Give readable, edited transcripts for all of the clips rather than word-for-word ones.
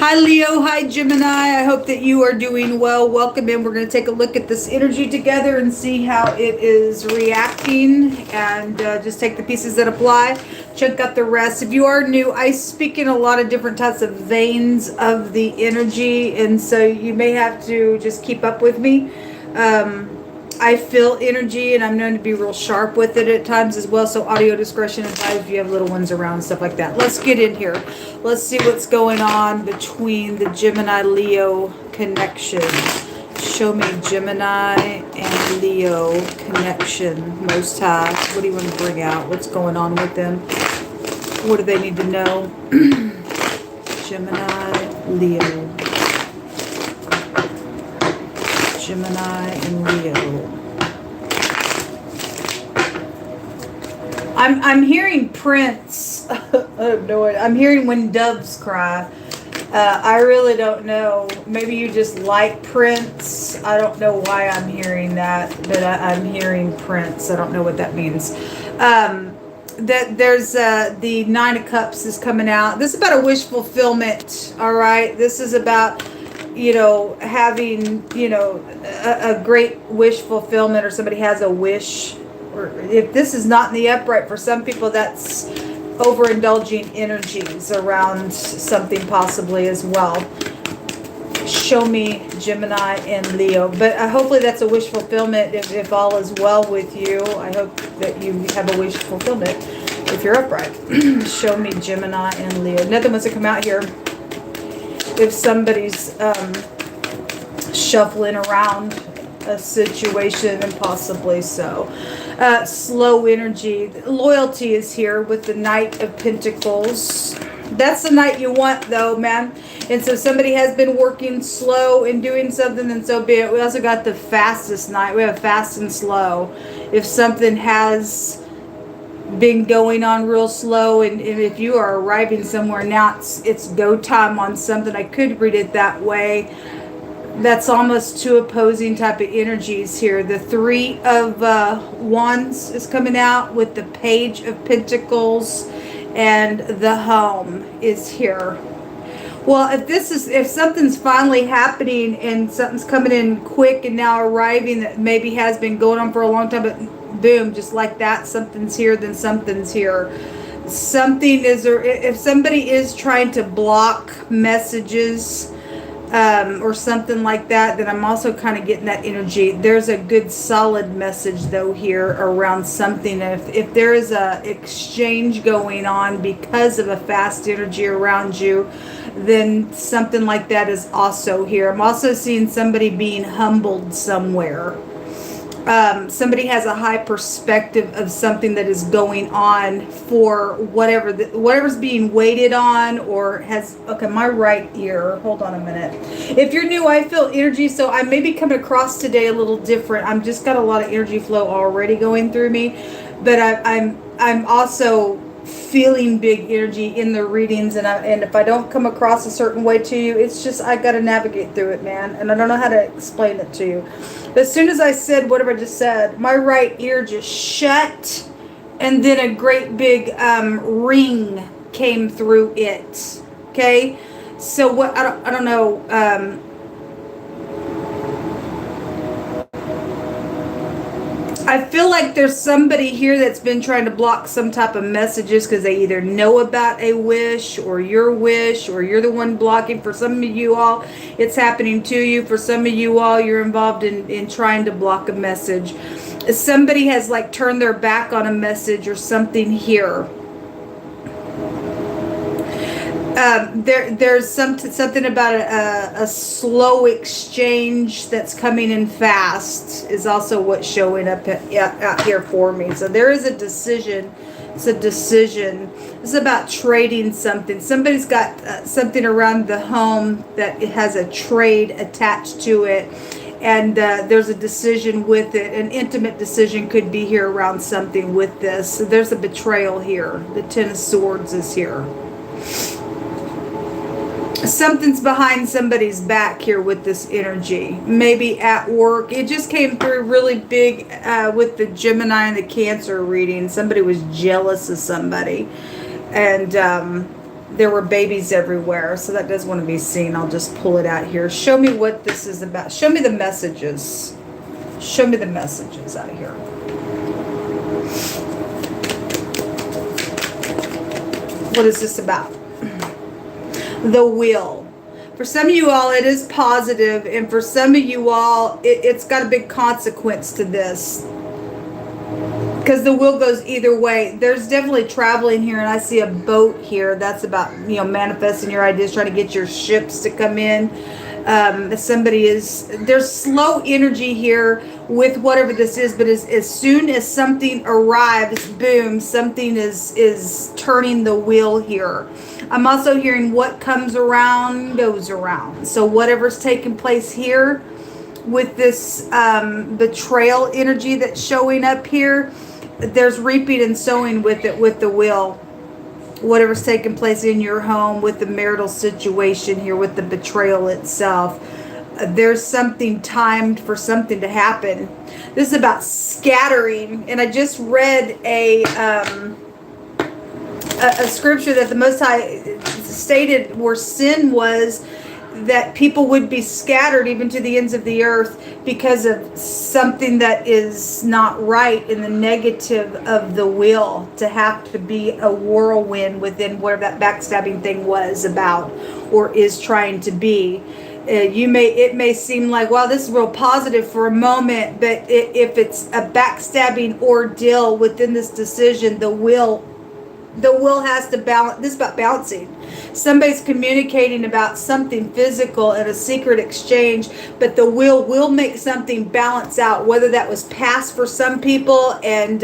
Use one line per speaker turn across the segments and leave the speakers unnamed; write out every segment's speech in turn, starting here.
Hi Leo, hi Gemini. I hope that you are doing well. Welcome in. We're going to take a look at this energy together and see how it is reacting, and just take the pieces that apply, check out the rest. If you are new, I speak in a lot of different types of veins of the energy, and so you may have to just keep up with me. I feel energy, and I'm known to be real sharp with it at times as well, so audio discretion advised if you have little ones around and stuff like that. Let's get in here. Let's see what's going on between the Gemini-Leo connection. Show me Gemini and Leo connection, Most High. What do you want to bring out? What's going on with them? What do they need to know? Gemini, Leo. Gemini and Leo. I'm hearing Prince. I have no idea. I'm hearing When Doves Cry. I really don't know. Maybe you just like Prince. I don't know why I'm hearing that, but I'm hearing Prince. I don't know what that means. That there's the Nine of Cups is coming out. This is about a wish fulfillment. All right. This is about, you know, having, you know, a great wish fulfillment, or somebody has a wish. Or if this is not in the upright, for some people that's overindulging energies around something possibly as well. Show me Gemini and Leo. But hopefully that's a wish fulfillment if all is well with you. I hope that you have a wish fulfillment if you're upright. Show me Gemini and Leo. Nothing wants to come out here. If somebody's shuffling around a situation, and possibly so. Slow energy. Loyalty is here with the Knight of Pentacles. That's the night you want, though, man. And so somebody has been working slow and doing something, and so be it. We also got the fastest night. We have fast and slow. If something has been going on real slow, and if you are arriving somewhere now, it's go time on something. I could read it that way. That's almost two opposing type of energies here. The Three of Wands is coming out with the Page of Pentacles, and the Home is here. Well, if something's finally happening and something's coming in quick and now arriving that maybe has been going on for a long time, but boom, just like that, something's here, then something's here. Something is, or if somebody is trying to block messages, or something like that, then I'm also kind of getting that energy. There's a good solid message though here around something. If there is a exchange going on because of a fast energy around you, then something like that is also here. I'm also seeing somebody being humbled somewhere. Somebody has a high perspective of something that is going on for whatever's being waited on, or has, okay, my right ear, hold on a minute. If you're new, I feel energy, so I may be coming across today a little different. I'm just got a lot of energy flow already going through me, but I'm also feeling big energy in the readings, and if I don't come across a certain way to you, it's just I got to navigate through it, man, and I don't know how to explain it to you. But as soon as I said whatever I just said, my right ear just shut, and then a great big ring came through it. Okay, so what, I don't know. I feel like there's somebody here that's been trying to block some type of messages because they either know about a wish, or your wish, or you're the one blocking. For some of you all, it's happening to you. For some of you all, you're involved in trying to block a message. Somebody has like turned their back on a message or something here. There's something about a slow exchange that's coming in fast is also what's showing up out here for me. So there is a decision. It's a decision. It's about trading something. Somebody's got something around the home that it has a trade attached to it. And there's a decision with it. An intimate decision could be here around something with this. So there's a betrayal here. The Ten of Swords is here. Something's behind somebody's back here with this energy. Maybe at work. It just came through really big with the Gemini and the Cancer reading. Somebody was jealous of somebody. And There were babies everywhere, so that does want to be seen. I'll just pull it out here. Show me what this is about. Show me the messages. Show me the messages out here. What is this about? The wheel. For some of you all, it is positive, and for some of you all, it's got a big consequence to this. Because the wheel goes either way. There's definitely traveling here, and I see a boat here. That's about, you know, manifesting your ideas, trying to get your ships to come in. There's slow energy here with whatever this is, but as soon as something arrives, boom, something is turning the wheel here. I'm also hearing what comes around goes around. So whatever's taking place here with this betrayal energy that's showing up here, there's reaping and sowing with it, with the wheel. Whatever's taking place in your home with the marital situation here, with the betrayal itself, there's something timed for something to happen. This is about scattering, and I just read a scripture that the Most High stated where sin was, that people would be scattered even to the ends of the earth because of something that is not right in the negative of the will, to have to be a whirlwind within where that backstabbing thing was about or is trying to be. It may seem like, wow, this is real positive for a moment, but if it's a backstabbing ordeal within this decision, the will has to balance. This is about balancing. Somebody's communicating about something physical and a secret exchange, but the will make something balance out, whether that was past for some people, and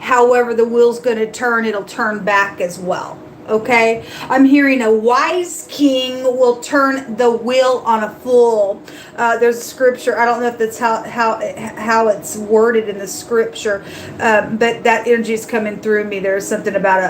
however the wheel's going to turn, it'll turn back as well. Okay, I'm hearing a wise king will turn the wheel on a fool. There's a scripture. I don't know if that's how it's worded in the scripture, but that energy is coming through me. There's something about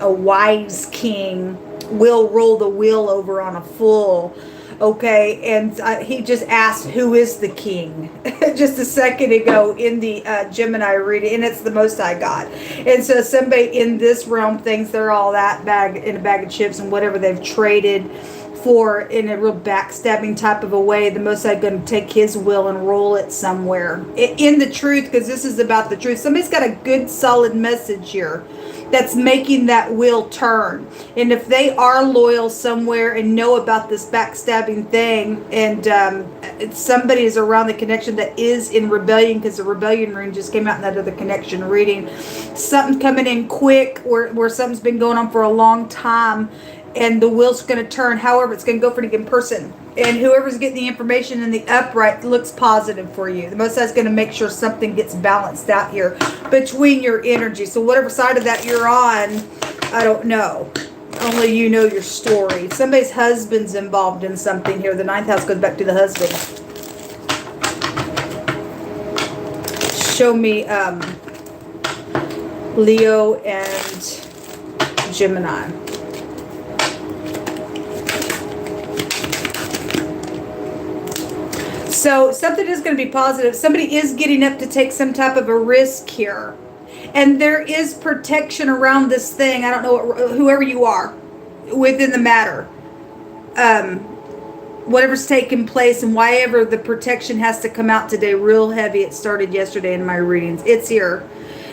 a wise king will roll the wheel over on a fool. Okay, and he just asked, who is the king? Just a second ago in the Gemini reading, and it's the Most High God. And so somebody in this realm thinks they're all that in a bag of chips, and whatever they've traded for in a real backstabbing type of a way, the Most High going to take his will and roll it somewhere. In the truth, because this is about the truth. Somebody's got a good solid message here that's making that wheel turn. And if they are loyal somewhere and know about this backstabbing thing, and somebody is around the connection that is in rebellion, because the rebellion rune just came out in that other connection reading, something coming in quick where something's been going on for a long time, and the wheel's going to turn. However, it's going to go for the good person. And whoever's getting the information in the upright looks positive for you. The Most High is going to make sure something gets balanced out here between your energy. So whatever side of that you're on, I don't know. Only you know your story. Somebody's husband's involved in something here. The 9th house goes back to the husband. Show me Leo and Gemini. So something is going to be positive. Somebody is getting up to take some type of a risk here. And there is protection around this thing. I don't know, whoever you are within the matter. Whatever's taking place and why ever the protection has to come out today real heavy. It started yesterday in my readings. It's here.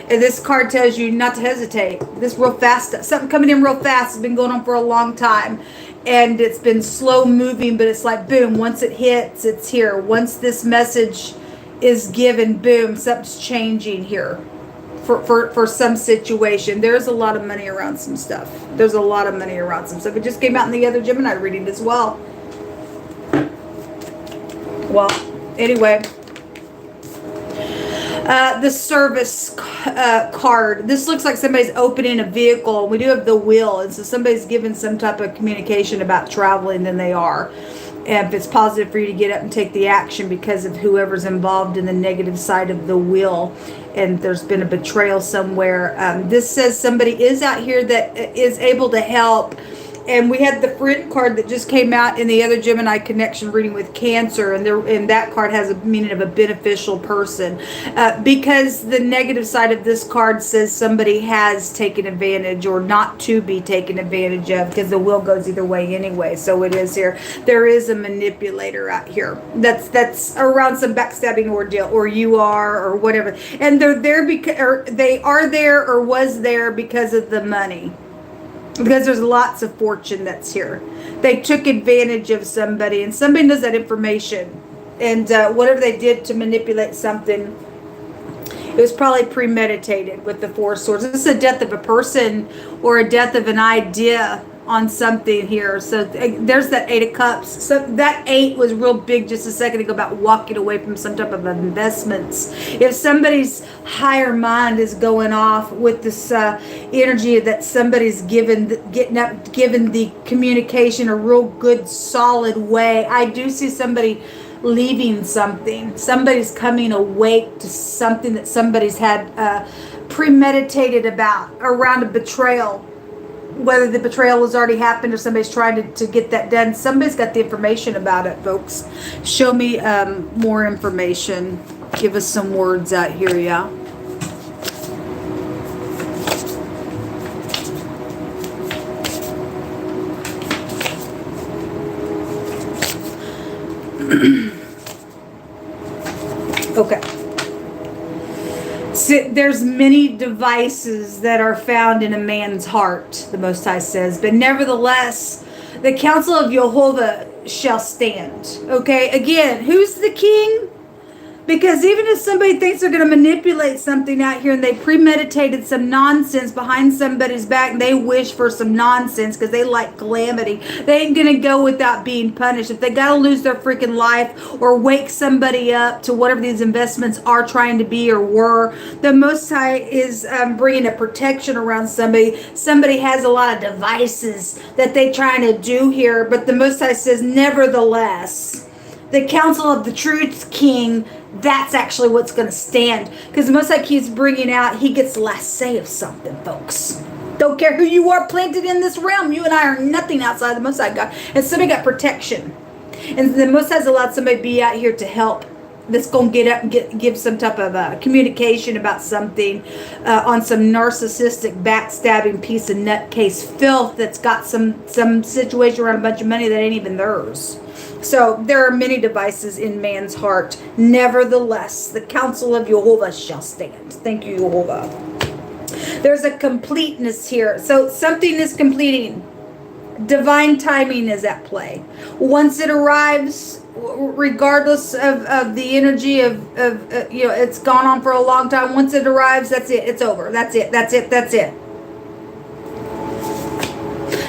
And this card tells you not to hesitate. This real fast, something coming in real fast. It's been going on for a long time. And it's been slow moving, but it's like, boom, once it hits, it's here. Once this message is given, boom, something's changing here for some situation. There's a lot of money around some stuff. There's a lot of money around some stuff. It just came out in the other Gemini reading as well. Well, anyway. The service card. This looks like somebody's opening a vehicle. We do have the wheel, and so somebody's given some type of communication about traveling, then they are. And if it's positive for you to get up and take the action because of whoever's involved in the negative side of the wheel, and there's been a betrayal somewhere. This says somebody is out here that is able to help And we had the friend card that just came out in the other Gemini connection reading with Cancer, and that card has a meaning of a beneficial person, because the negative side of this card says somebody has taken advantage or not to be taken advantage of, because the wheel goes either way anyway. So it is here. There is a manipulator out here that's around some backstabbing ordeal, or you are, or whatever, and they're there because, or they are there or was there because of the money. Because there's lots of fortune that's here. They took advantage of somebody, and somebody knows that information. And whatever they did to manipulate something, it was probably premeditated with the Four of Swords. This is a death of a person or a death of an idea on something here. So there's that Eight of Cups. So that 8 was real big just a second ago about walking away from some type of investments. If somebody's higher mind is going off with this energy that somebody's given the communication a real good solid way, I do see somebody leaving something. Somebody's coming awake to something that somebody's had premeditated about around a betrayal. Whether the betrayal has already happened or somebody's trying to get that done. Somebody's got the information about it, folks. Show me more information. Give us some words out here, yeah? Okay. There's many devices that are found in a man's heart, the Most High says, but nevertheless, the counsel of Jehovah shall stand. Okay, again, who's the king? Because even if somebody thinks they're going to manipulate something out here and they premeditated some nonsense behind somebody's back, and they wish for some nonsense because they like calamity, they ain't going to go without being punished. If they got to lose their freaking life or wake somebody up to whatever these investments are trying to be or were, the Most High is bringing a protection around somebody. Somebody has a lot of devices that they trying to do here, but the Most High says, nevertheless, the counsel of the truth king, that's actually what's going to stand. Because the Most High keeps bringing out, he gets the last say of something, folks. Don't care who you are planted in this realm. You and I are nothing outside the Most High God. And somebody got protection. And the Most High's allowed somebody to be out here to help. That's going to get up and give some type of communication about something on some narcissistic, backstabbing piece of nutcase filth that's got some situation around a bunch of money that ain't even theirs. So there are many devices in man's heart. Nevertheless, the counsel of Jehovah shall stand. Thank you, Jehovah. There's a completeness here. So something is completing. Divine timing is at play. Once it arrives, regardless of the energy of it's gone on for a long time. Once it arrives, that's it. It's over. That's it. That's it. That's it.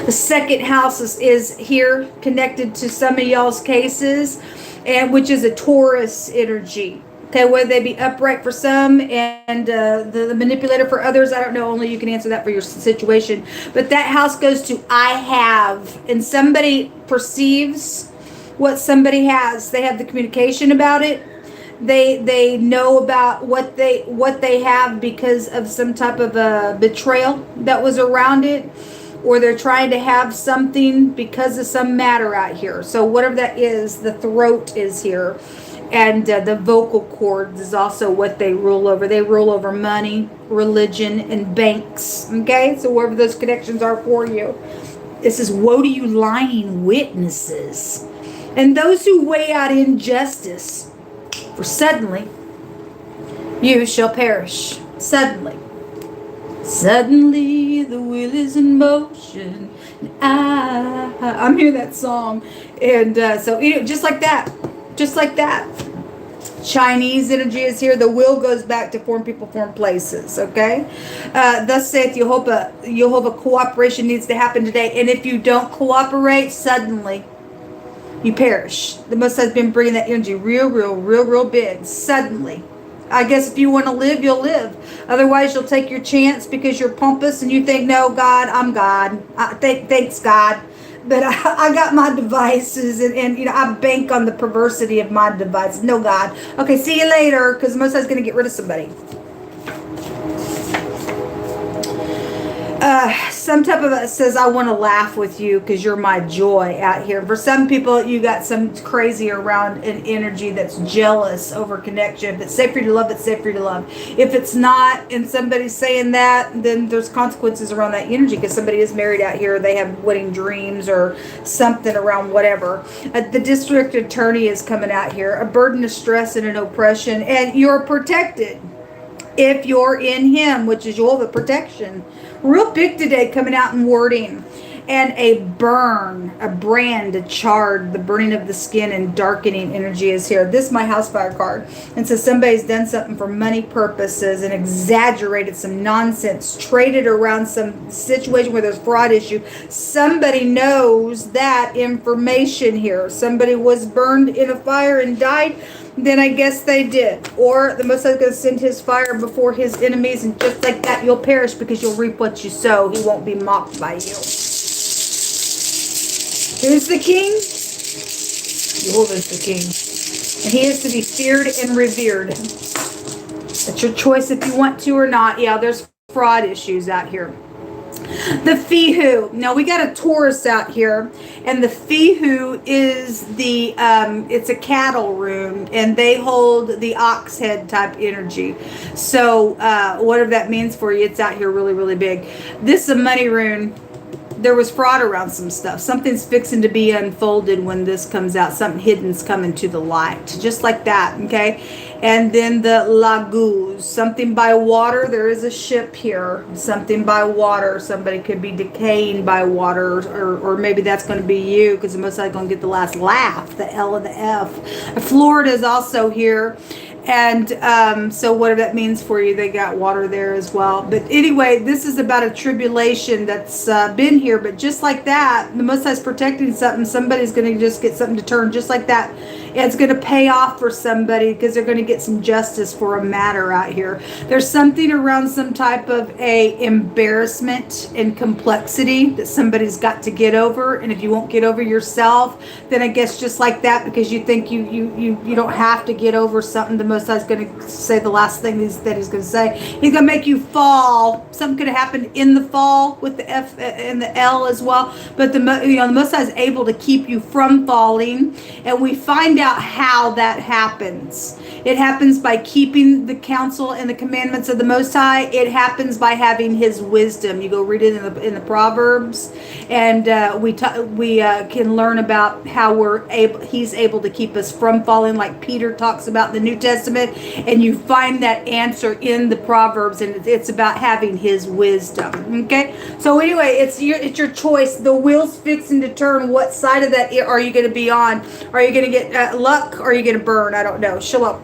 The second house is here, connected to some of y'all's cases, and which is a Taurus energy. Okay, whether they be upright for some and the manipulator for others, I don't know. Only you can answer that for your situation. But that house goes to I have, and somebody perceives what somebody has. They have the communication about it. They know about what they have because of some type of a betrayal that was around it. Or they're trying to have something because of some matter out here. So whatever that is, the throat is here. And the vocal cords is also what they rule over. They rule over money, religion, and banks. Okay? So wherever those connections are for you. This is, woe to you lying witnesses. And those who weigh out injustice. For suddenly, you shall perish. Suddenly. Suddenly the wheel is in motion. I'm hearing that song. And so just like that. Just like that. Chinese energy is here. The wheel goes back to form people, form places. Okay? Thus saith Jehovah, cooperation needs to happen today. And if you don't cooperate, suddenly you perish. The Most High has been bringing that energy real big. Suddenly. I guess if you want to live, you'll live. Otherwise, you'll take your chance because you're pompous and you think, no, God, I'm God. Thanks, God. But I got my devices and I bank on the perversity of my devices. No, God. Okay, see you later, because Most High's going to get rid of somebody. Some type of says, I want to laugh with you because you're my joy out here. For some people, you got some crazy around an energy that's jealous over connection. If it's safe for you to love, it's safe for you to love. If it's not, and somebody's saying that, then there's consequences around that energy because somebody is married out here. They have wedding dreams or something around whatever. The district attorney is coming out here. A burden of stress and an oppression, and you're protected if you're in him, which is your protection. Real big today coming out in wording. And a burn, a brand, a charred, the burning of the skin and darkening energy is here. This is my house fire card. And so somebody's done something for money purposes and exaggerated some nonsense, traded around some situation where there's fraud issue. Somebody knows that information here. Somebody was burned in a fire and died. Then I guess they did. Or the Most High is going to send his fire before his enemies, and just like that, you'll perish because you'll reap what you sow. He won't be mocked by you. Who's the king? Jehovah is the king. And he is to be feared and revered. It's your choice if you want to or not. Yeah, there's fraud issues out here. The Fehu. Now we got a Taurus out here, and the Fehu is the it's a cattle room, and they hold the ox head type energy. So whatever that means for you, it's out here really, really big. This is a money rune. There was fraud around some stuff. Something's fixing to be unfolded when this comes out. Something hidden's coming to the light. Just like that, okay? And then the Laguz. Something by water. There is a ship here. Something by water. Somebody could be decaying by water. Or maybe that's going to be you, because the Most High is going to get the last laugh. The L and the F. Florida is also here. And so whatever that means for you, they got water there as well. But anyway, this is about a tribulation that's been here. But just like that, the Most High is protecting something. Somebody's going to just get something to turn just like that. It's going to pay off for somebody because they're going to get some justice for a matter out here. There's something around some type of a embarrassment and complexity that somebody's got to get over. And if you won't get over yourself, then I guess just like that, because you think you don't have to get over something, the Most High is going to say the last thing that he's going to say. He's going to make you fall. Something could have happened in the fall with the F and the L as well. But the Most High is able to keep you from falling. And we find out how that happens. It happens by keeping the counsel and the commandments of the Most High. It happens by having his wisdom. You go read it in the Proverbs, and we can learn about how he's able to keep us from falling, like Peter talks about in the New Testament. And you find that answer in the Proverbs, and it's about having his wisdom. Okay, so anyway, it's your choice. The wheel's fixing to turn. What side of that are you going to be on? Are you going to get luck, or are you going to burn? I don't know. Shalom.